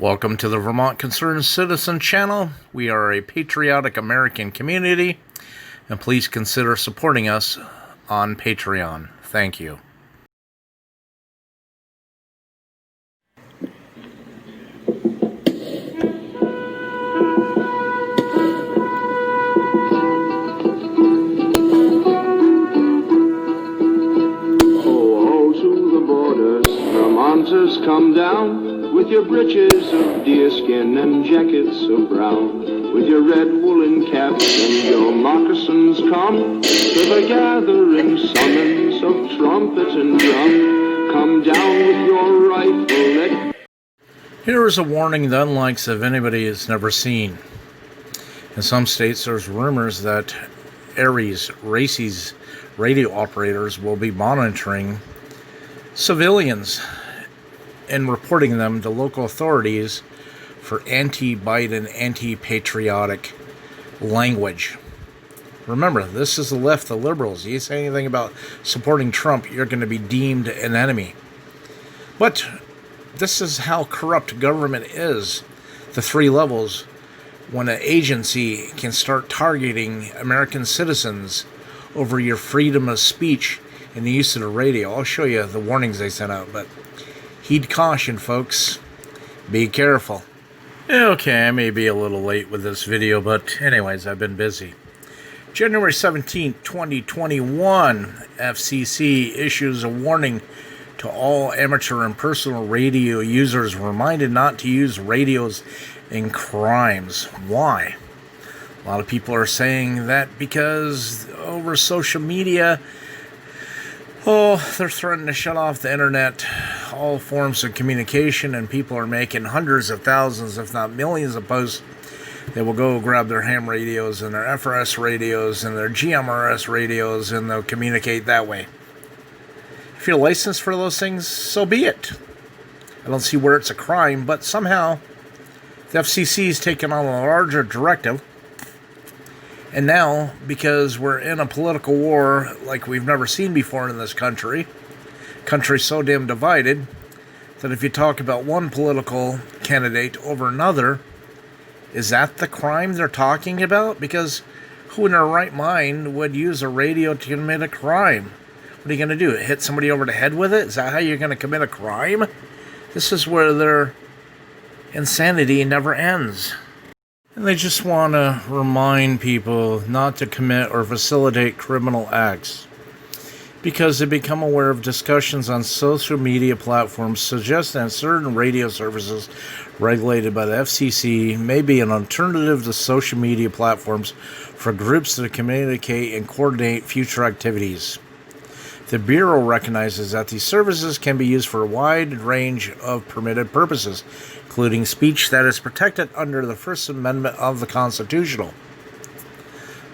Welcome to the Vermont Concerned Citizen channel. We are a patriotic American community, and please consider supporting us on Patreon. Thank you. Oh, to the borders, Vermonters, come down with your breeches of deerskin and jackets of brown, with your red woolen caps and your moccasins. Come to the gathering summons of trumpet and drum. Come down with your rifle. Here is a warning the unlikes of anybody has never seen. In some states, there's rumors that races, radio operators will be monitoring civilians and reporting them to local authorities for anti-Biden, anti-patriotic language. Remember, this is the left, the liberals. You say anything about supporting Trump, you're going to be deemed an enemy. But this is how corrupt government is. The three levels. When an agency can start targeting American citizens over your freedom of speech and the use of the radio. I'll show you the warnings they sent out, but heed caution, folks. Be careful. Okay, I may be a little late with this video, but anyways, I've been busy. January 17th, 2021, FCC issues a warning to all amateur and personal radio users, reminded not to use radios in crimes. Why? A lot of people are saying that because over social media, they're threatening to shut off the internet, all forms of communication, and people are making hundreds of thousands, if not millions of posts. They will go grab their ham radios and their FRS radios and their GMRS radios, and they'll communicate that way. If you're licensed for those things, so be it. I don't see where it's a crime, but somehow the FCC is taking on a larger directive. And now, because we're in a political war like we've never seen before in this country so damn divided that if you talk about one political candidate over another, is that the crime they're talking about? Because who in their right mind would use a radio to commit a crime? What are you going to do? Hit somebody over the head with it? Is that how you're going to commit a crime? This is where their insanity never ends. And they just want to remind people not to commit or facilitate criminal acts because they become aware of discussions on social media platforms suggesting that certain radio services regulated by the FCC may be an alternative to social media platforms for groups to communicate and coordinate future activities. The Bureau recognizes that these services can be used for a wide range of permitted purposes, including speech that is protected under the First Amendment of the Constitution.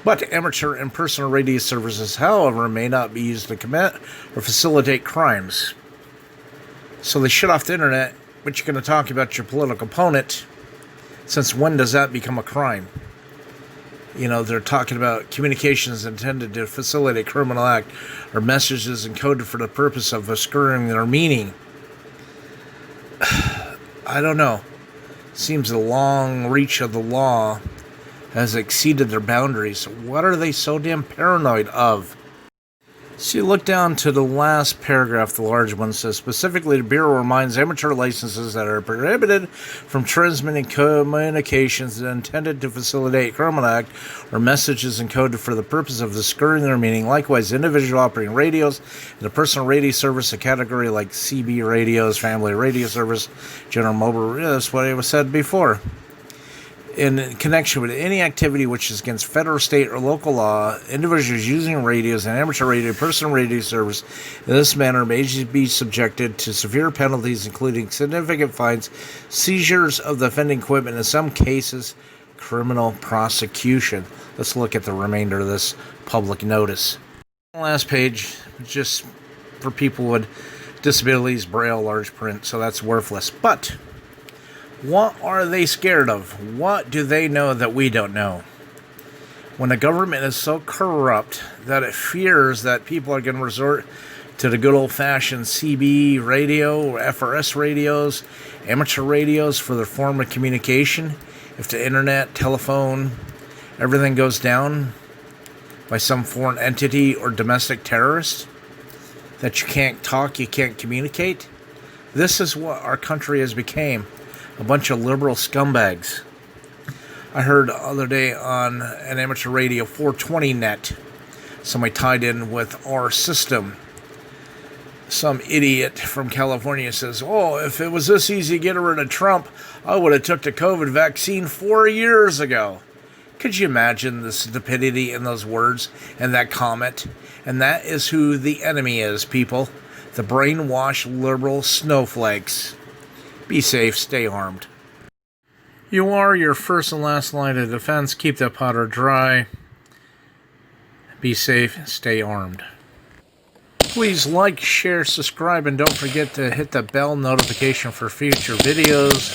But amateur and personal radio services, however, may not be used to commit or facilitate crimes. So they shut off the internet, but you're going to talk about your political opponent. Since when does that become a crime? You know, they're talking about communications intended to facilitate a criminal act or messages encoded for the purpose of obscuring their meaning. I don't know. Seems the long reach of the law has exceeded their boundaries. What are they so damn paranoid of? So you look down to the last paragraph, the large one says, specifically, the Bureau reminds amateur licenses that are prohibited from transmitting communications intended to facilitate a criminal act or messages encoded for the purpose of obscuring their meaning. Likewise, individual operating radios and a personal radio service, a category like CB radios, family radio service, general mobile, that's what I said before. In connection with any activity which is against federal, state, or local law, individuals using radios and amateur radio, personal radio service in this manner may be subjected to severe penalties, including significant fines, seizures of the offending equipment, and in some cases, criminal prosecution. Let's look at the remainder of this public notice. Last page, just for people with disabilities, Braille, large print, so that's worthless. But what are they scared of? What do they know that we don't know? When the government is so corrupt that it fears that people are going to resort to the good old-fashioned CB radio or FRS radios, amateur radios for their form of communication. If the internet, telephone, everything goes down by some foreign entity or domestic terrorist, that you can't talk, you can't communicate. This is what our country has become, a bunch of liberal scumbags. I heard the other day on an amateur radio 420 net, somebody tied in with our system. Some idiot from California says, oh, if it was this easy to get rid of Trump, I would have took the COVID vaccine 4 years ago. Could you imagine the stupidity in those words and that comment? And that is who the enemy is, people. The brainwashed liberal snowflakes. Be safe, stay armed. You are your first and last line of defense. Keep that powder dry. Be safe, stay armed. Please like, share, subscribe, and don't forget to hit the bell notification for future videos.